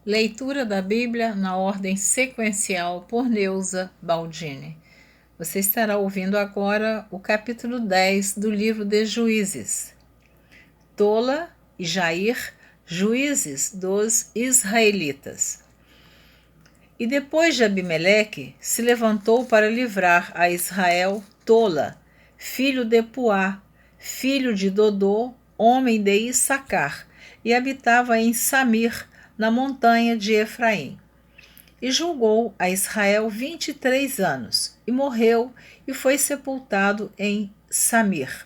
Leitura da Bíblia na ordem sequencial por Neuza Baldini. Você estará ouvindo agora o capítulo 10 do livro de Juízes. Tola e Jair, juízes dos israelitas. E depois de Abimeleque, se levantou para livrar a Israel Tola, filho de Puá, filho de Dodô, homem de Issacar, e habitava em Samir, na montanha de Efraim. E julgou a Israel 23 anos, e morreu e foi sepultado em Samir.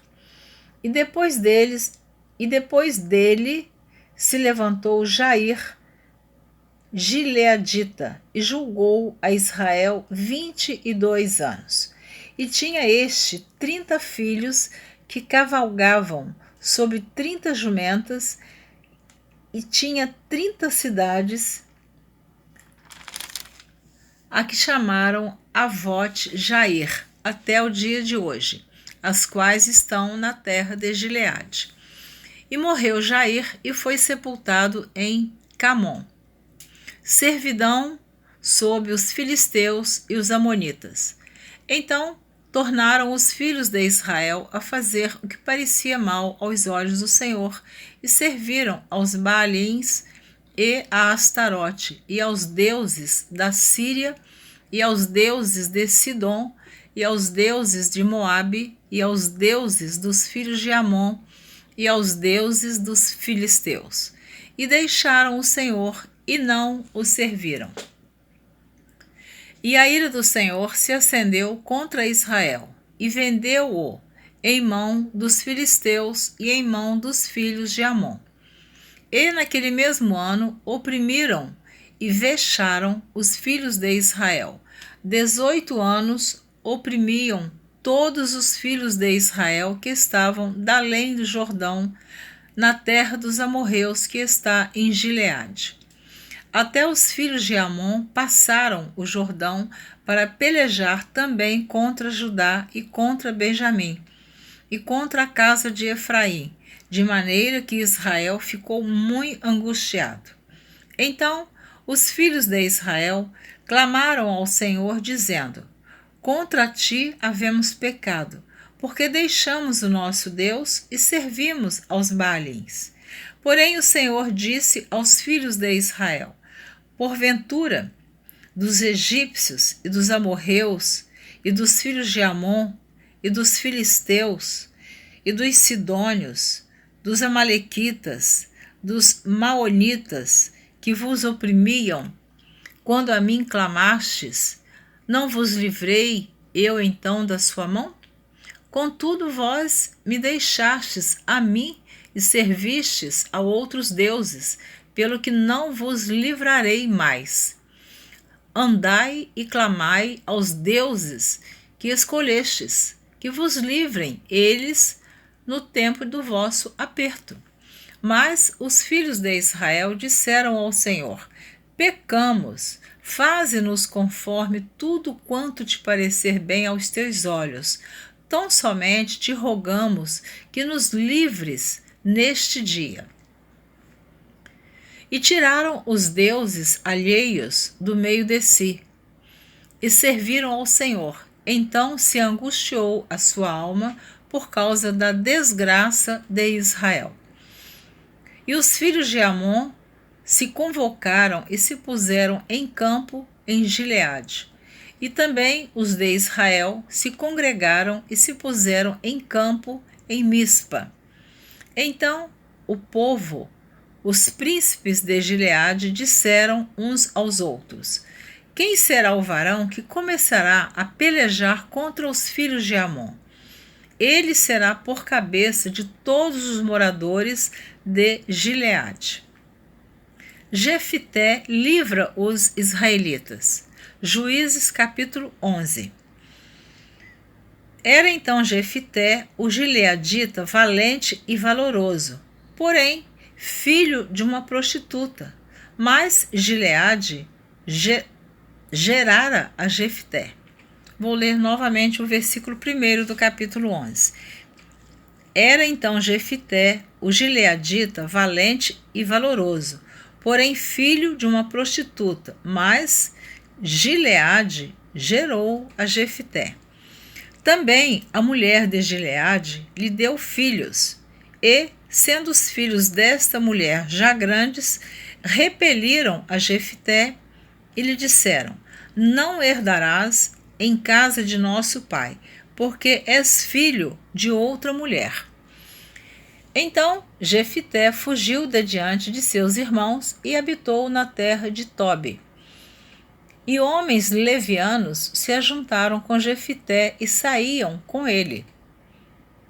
E depois dele se levantou Jair, gileadita, e julgou a Israel 22 anos. E tinha este 30 filhos que cavalgavam sobre 30 jumentas, e tinha 30 cidades, a que chamaram Avote Jair, até o dia de hoje, as quais estão na terra de Gileade. E morreu Jair e foi sepultado em Camon. Servidão sob os filisteus e os amonitas. Então tornaram os filhos de Israel a fazer o que parecia mal aos olhos do Senhor, e serviram aos Baalins e a Astarote, e aos deuses da Síria, e aos deuses de Sidom, e aos deuses de Moabe, e aos deuses dos filhos de Amon, e aos deuses dos filisteus. E deixaram o Senhor, e não o serviram. E a ira do Senhor se acendeu contra Israel, e vendeu-o em mão dos filisteus e em mão dos filhos de Amon. E naquele mesmo ano oprimiram e vexaram os filhos de Israel. 18 anos oprimiam todos os filhos de Israel que estavam da além do Jordão, na terra dos amorreus que está em Gileade. Até os filhos de Amon passaram o Jordão para pelejar também contra Judá e contra Benjamim, e contra a casa de Efraim, de maneira que Israel ficou muito angustiado. Então os filhos de Israel clamaram ao Senhor, dizendo: Contra ti havemos pecado, porque deixamos o nosso Deus e servimos aos Baalins. Porém o Senhor disse aos filhos de Israel: Porventura, dos egípcios e dos amorreus e dos filhos de Amon e dos filisteus e dos sidônios, dos amalequitas, dos maonitas, que vos oprimiam, quando a mim clamastes, não vos livrei eu então da sua mão? Contudo vós me deixastes a mim e servistes a outros deuses, pelo que não vos livrarei mais. Andai e clamai aos deuses que escolhestes, que vos livrem eles no tempo do vosso aperto. Mas os filhos de Israel disseram ao Senhor: Pecamos, faze-nos conforme tudo quanto te parecer bem aos teus olhos. Tão somente te rogamos que nos livres neste dia. E tiraram os deuses alheios do meio de si, e serviram ao Senhor. Então se angustiou a sua alma por causa da desgraça de Israel. E os filhos de Amon se convocaram e se puseram em campo em Gileade. E também os de Israel se congregaram e se puseram em campo em Mispa. Então o povo, os príncipes de Gileade, disseram uns aos outros: Quem será o varão que começará a pelejar contra os filhos de Amon? Ele será por cabeça de todos os moradores de Gileade. Jefité livra os israelitas. Juízes capítulo 11. Era então Jefité, o gileadita, valente e valoroso, porém filho de uma prostituta. Mas Gileade gerara a Jefité. Vou ler novamente o versículo 1 do capítulo 11. Era então Jefité, o gileadita, valente e valoroso, porém filho de uma prostituta, mas Gileade gerou a Jefté. Também a mulher de Gileade lhe deu filhos, e, sendo os filhos desta mulher já grandes, repeliram a Jefté e lhe disseram: não herdarás em casa de nosso pai, porque és filho de outra mulher. Então Jefté fugiu de diante de seus irmãos e habitou na terra de Tobi. E homens levianos se ajuntaram com Jefté e saíam com ele.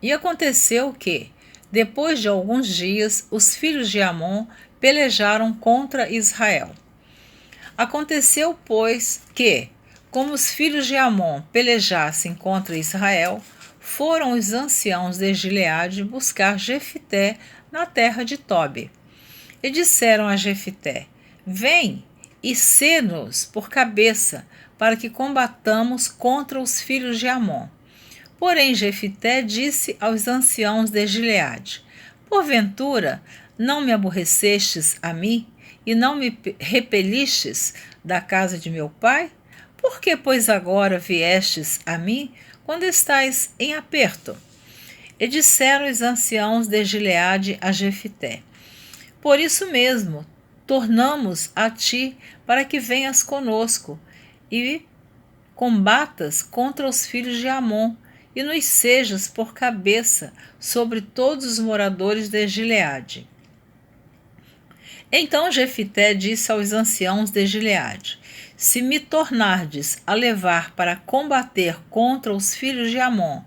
E aconteceu que, depois de alguns dias, os filhos de Amon pelejaram contra Israel. Aconteceu, pois, que, como os filhos de Amon pelejassem contra Israel, foram os anciãos de Gileade buscar Jefté na terra de Tobi. E disseram a Jefté: vem e sê-nos por cabeça, para que combatamos contra os filhos de Amon. Porém Jefté disse aos anciãos de Gileade: porventura não me aborrecestes a mim, e não me repelistes da casa de meu pai? Por que, pois, agora viestes a mim, quando estais em aperto? E disseram os anciãos de Gileade a Jefté: por isso mesmo, tornamos a ti, para que venhas conosco, e combatas contra os filhos de Amon, e nos sejas por cabeça sobre todos os moradores de Gileade. Então Jefté disse aos anciãos de Gileade: se me tornardes a levar para combater contra os filhos de Amon,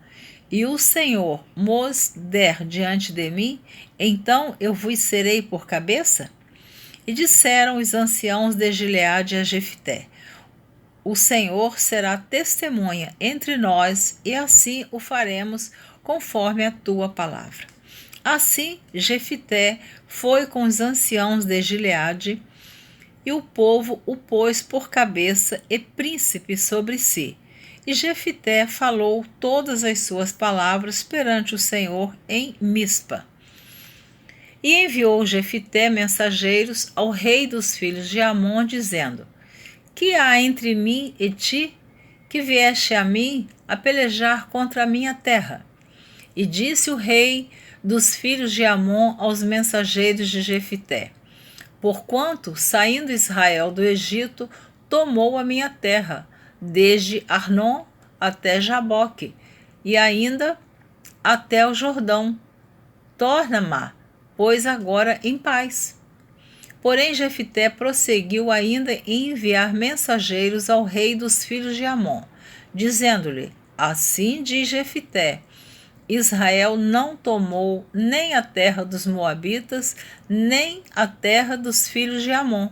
e o Senhor mos der diante de mim, então eu vos serei por cabeça? E disseram os anciãos de Gileade a Jefté: o Senhor será testemunha entre nós, e assim o faremos conforme a tua palavra. Assim Jefté foi com os anciãos de Gileade, e o povo o pôs por cabeça e príncipe sobre si. E Jefté falou todas as suas palavras perante o Senhor em Mispa. E enviou Jefté mensageiros ao rei dos filhos de Amon, dizendo: que há entre mim e ti, que vieste a mim a pelejar contra a minha terra? E disse o rei dos filhos de Amon aos mensageiros de Jefté: porquanto, saindo Israel do Egito, tomou a minha terra, desde Arnon até Jaboque, e ainda até o Jordão. Torna-ma, pois, agora em paz. Porém Jefté prosseguiu ainda em enviar mensageiros ao rei dos filhos de Amon, dizendo-lhe: assim diz Jefté: Israel não tomou nem a terra dos Moabitas, nem a terra dos filhos de Amon,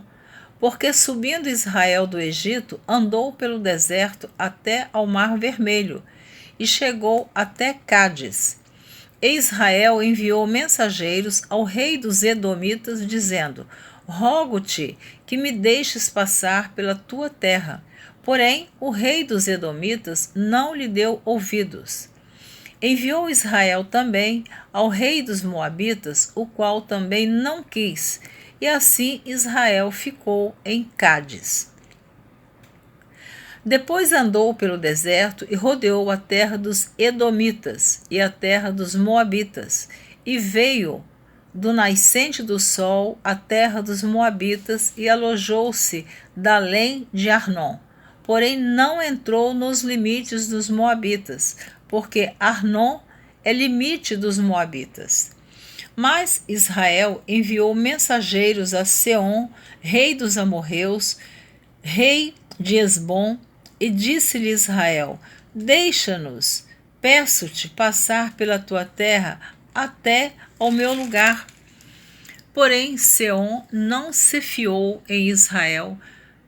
porque subindo Israel do Egito, andou pelo deserto até ao Mar Vermelho, e chegou até Cádiz. E Israel enviou mensageiros ao rei dos Edomitas, dizendo: rogo-te que me deixes passar pela tua terra. Porém, o rei dos Edomitas não lhe deu ouvidos. Enviou Israel também ao rei dos Moabitas, o qual também não quis, e assim Israel ficou em Cádiz. Depois andou pelo deserto e rodeou a terra dos Edomitas e a terra dos Moabitas, e veio do nascente do sol à terra dos Moabitas e alojou-se da além de Arnon. Porém não entrou nos limites dos Moabitas, porque Arnon é limite dos Moabitas. Mas Israel enviou mensageiros a Seom, rei dos amorreus, rei de Esbom, e disse-lhe Israel: deixa-nos, peço-te, passar pela tua terra até ao meu lugar. Porém Seom não se fiou em Israel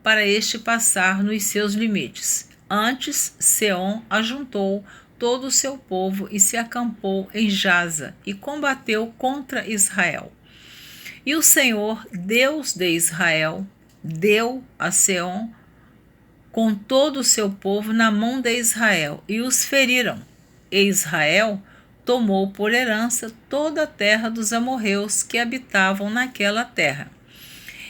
para este passar nos seus limites. Antes Seom ajuntou todo o seu povo e se acampou em Jaza e combateu contra Israel. E o Senhor, Deus de Israel, deu a Seom com todo o seu povo na mão de Israel, e os feriram. E Israel tomou por herança toda a terra dos amorreus que habitavam naquela terra.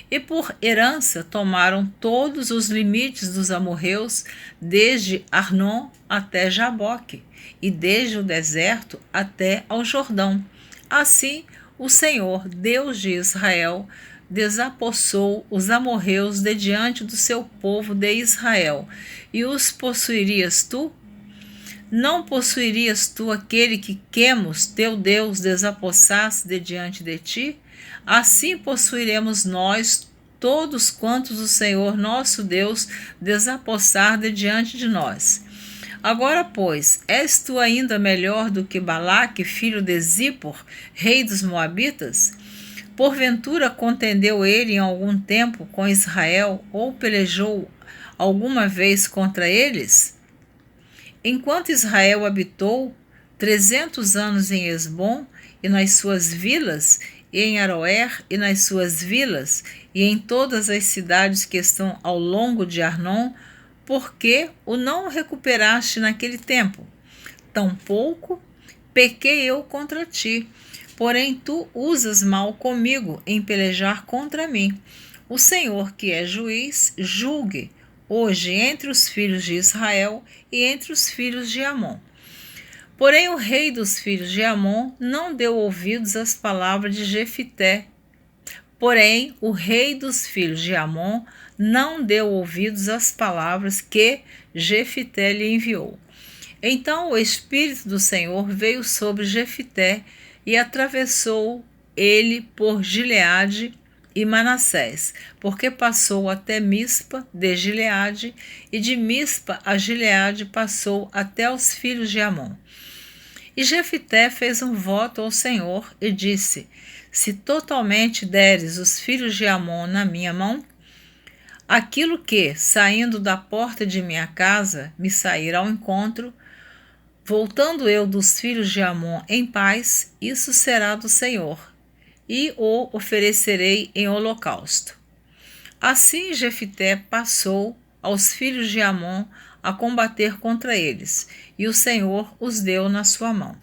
E por herança tomaram todos os limites dos amorreus, desde Arnon até Jaboque, e desde o deserto até ao Jordão. Assim, o Senhor, Deus de Israel, desapossou os amorreus de diante do seu povo de Israel. E os possuirias tu? Não possuirias tu aquele que Quemos, teu Deus, desapossasse de diante de ti? Assim possuiremos nós todos quantos o Senhor nosso Deus desapossar de diante de nós. Agora, pois, és tu ainda melhor do que Balaque, filho de Zippor, rei dos Moabitas? Porventura contendeu ele em algum tempo com Israel, ou pelejou alguma vez contra eles? Enquanto Israel habitou 300 anos em Esbom e nas suas vilas, e em Aroer e nas suas vilas, e em todas as cidades que estão ao longo de Arnon, por que o não recuperaste naquele tempo? Tampouco pequei eu contra ti, porém tu usas mal comigo em pelejar contra mim. O Senhor, que é juiz, julgue hoje entre os filhos de Israel e entre os filhos de Amon. Porém o rei dos filhos de Amon não deu ouvidos às palavras de Jefité. Porém o rei dos filhos de Amon não deu ouvidos às palavras que Jefité lhe enviou. Então o Espírito do Senhor veio sobre Jefité e atravessou ele por Gileade e Manassés, porque passou até Mispa de Gileade, e de Mispa a Gileade passou até os filhos de Amon. E Jefité fez um voto ao Senhor e disse: se totalmente deres os filhos de Amon na minha mão, aquilo que, saindo da porta de minha casa, me sair ao encontro, voltando eu dos filhos de Amon em paz, isso será do Senhor, e o oferecerei em holocausto. Assim Jefité passou aos filhos de Amon a combater contra eles, e o Senhor os deu na sua mão.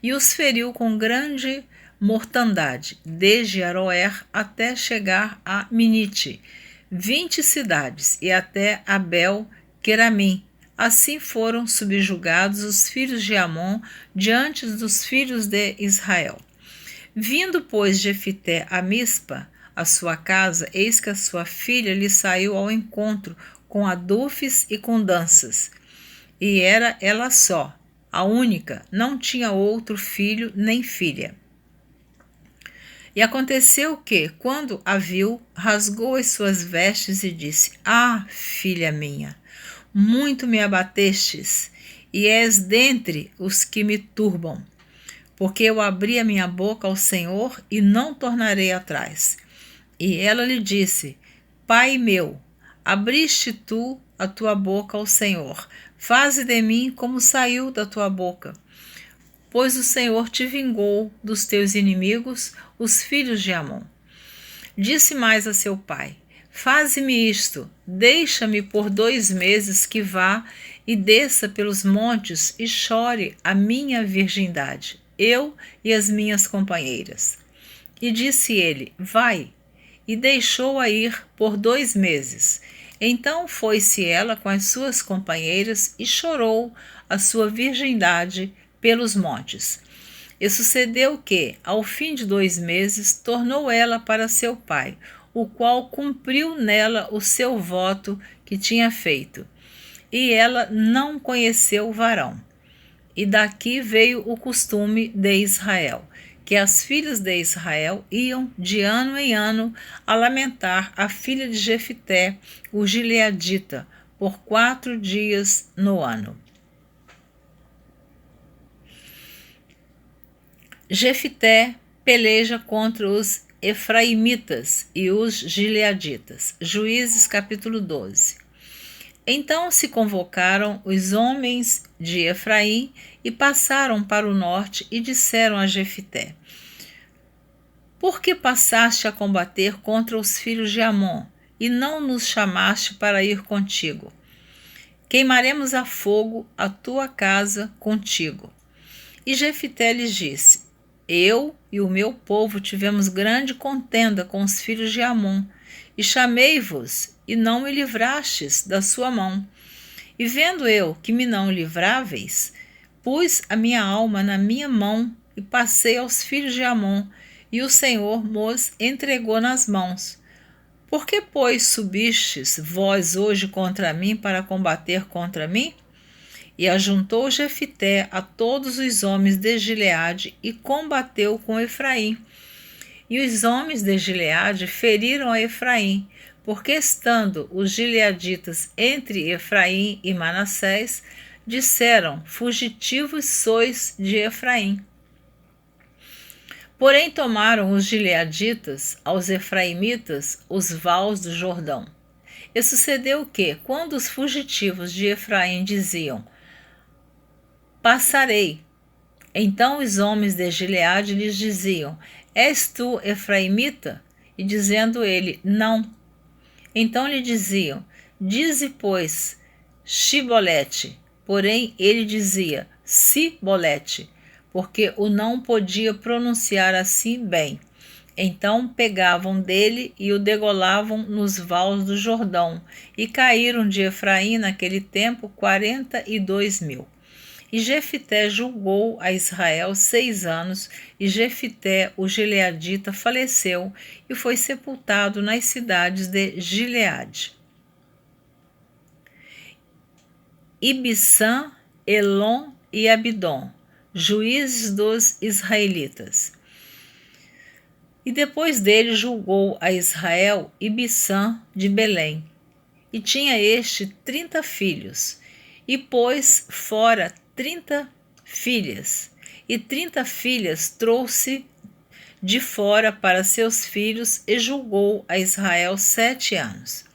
E os feriu com grande mortandade, desde Aroer até chegar a Minite, 20 cidades, e até Abel-Queramim. Assim foram subjugados os filhos de Amon diante dos filhos de Israel. Vindo, pois, Jefité a Mispa, a sua casa, eis que a sua filha lhe saiu ao encontro com adufes e com danças. E era ela só, a única, não tinha outro filho nem filha. E aconteceu que, quando a viu, rasgou as suas vestes e disse: ah, filha minha, muito me abatestes, e és dentre os que me turbam. Porque eu abri a minha boca ao Senhor e não tornarei atrás. E ela lhe disse: Pai meu, abriste tu a tua boca ao Senhor, faze de mim como saiu da tua boca. Pois o Senhor te vingou dos teus inimigos, os filhos de Amon. Disse mais a seu pai: faze-me isto, deixa-me por 2 meses que vá e desça pelos montes e chore a minha virgindade, eu e as minhas companheiras. E disse ele: vai, e deixou-a ir por 2 meses. Então foi-se ela com as suas companheiras e chorou a sua virgindade pelos montes. E sucedeu que, ao fim de 2 meses, tornou ela para seu pai, o qual cumpriu nela o seu voto que tinha feito. E ela não conheceu o varão. E daqui veio o costume de Israel, que as filhas de Israel iam de ano em ano a lamentar a filha de Jefité, o gileadita, por 4 dias no ano. Jefité peleja contra os efraimitas e os gileaditas. Juízes capítulo 12. Então se convocaram os homens de Efraim e passaram para o norte e disseram a Jefité: por que passaste a combater contra os filhos de Amon e não nos chamaste para ir contigo? Queimaremos a fogo a tua casa contigo. E Jefité lhes disse: eu e o meu povo tivemos grande contenda com os filhos de Amon, e chamei-vos, e não me livrastes da sua mão. E vendo eu que me não livráveis, pus a minha alma na minha mão, e passei aos filhos de Amon, e o Senhor mos entregou nas mãos. Por que, pois, subistes vós hoje contra mim para combater contra mim? E ajuntou Jefité a todos os homens de Gileade e combateu com Efraim. E os homens de Gileade feriram a Efraim, porque estando os gileaditas entre Efraim e Manassés, disseram: fugitivos sois de Efraim. Porém tomaram os gileaditas aos efraimitas os vales do Jordão. E sucedeu que, quando os fugitivos de Efraim diziam: passarei, então os homens de Gileade lhes diziam: és tu efraimita? E dizendo ele: não. Então lhe diziam: dize, pois, Shibolete. Porém ele dizia: Sibolete, porque o não podia pronunciar assim bem. Então pegavam dele e o degolavam nos vales do Jordão, e caíram de Efraim naquele tempo 42.000. E Jefité julgou a Israel 6 anos, e Jefité, o gileadita, faleceu e foi sepultado nas cidades de Gileade. Ibissã, Elon e Abidom, juízes dos israelitas. E depois dele julgou a Israel Ibissã de Belém. E tinha este 30 filhos, e pôs fora 30 filhas, e 30 filhas trouxe de fora para seus filhos, e julgou a Israel 7 anos.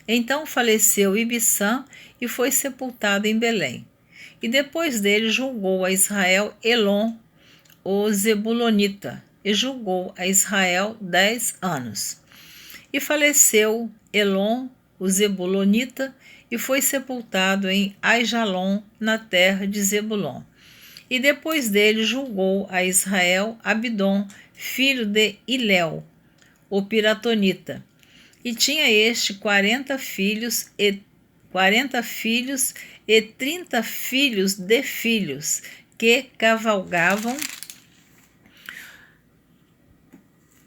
Então faleceu Ibissã e foi sepultado em Belém. E depois dele julgou a Israel Elon, o Zebulonita, e julgou a Israel 10 anos. E faleceu Elon, o Zebulonita, e foi sepultado em Aijalon, na terra de Zebulon. E depois dele julgou a Israel Abidom, filho de Iléu, o piratonita. E tinha este 40 filhos e 30 filhos de filhos, que cavalgavam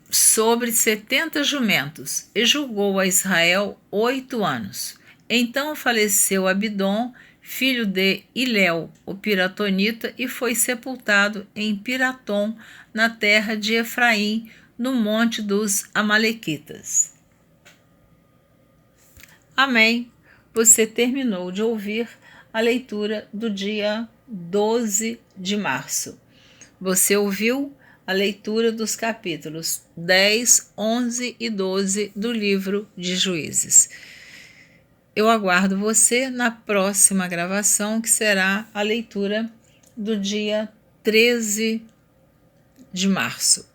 sobre 70 jumentos, e julgou a Israel 8 anos. Então faleceu Abidom, filho de Iléu, o piratonita, e foi sepultado em Piratom, na terra de Efraim, no monte dos Amalequitas. Amém. Você terminou de ouvir a leitura do dia 12 de março. Você ouviu a leitura dos capítulos 10, 11 e 12 do livro de Juízes. Eu aguardo você na próxima gravação, que será a leitura do dia 13 de março.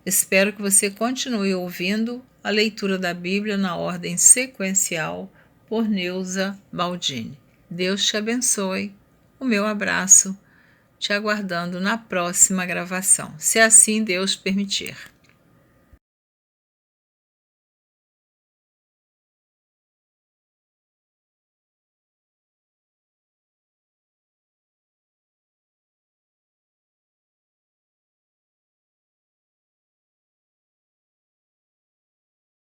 Espero que você continue ouvindo a leitura da Bíblia na ordem sequencial por Neuza Baldini. Deus te abençoe. O meu abraço, te aguardando na próxima gravação, se assim Deus permitir.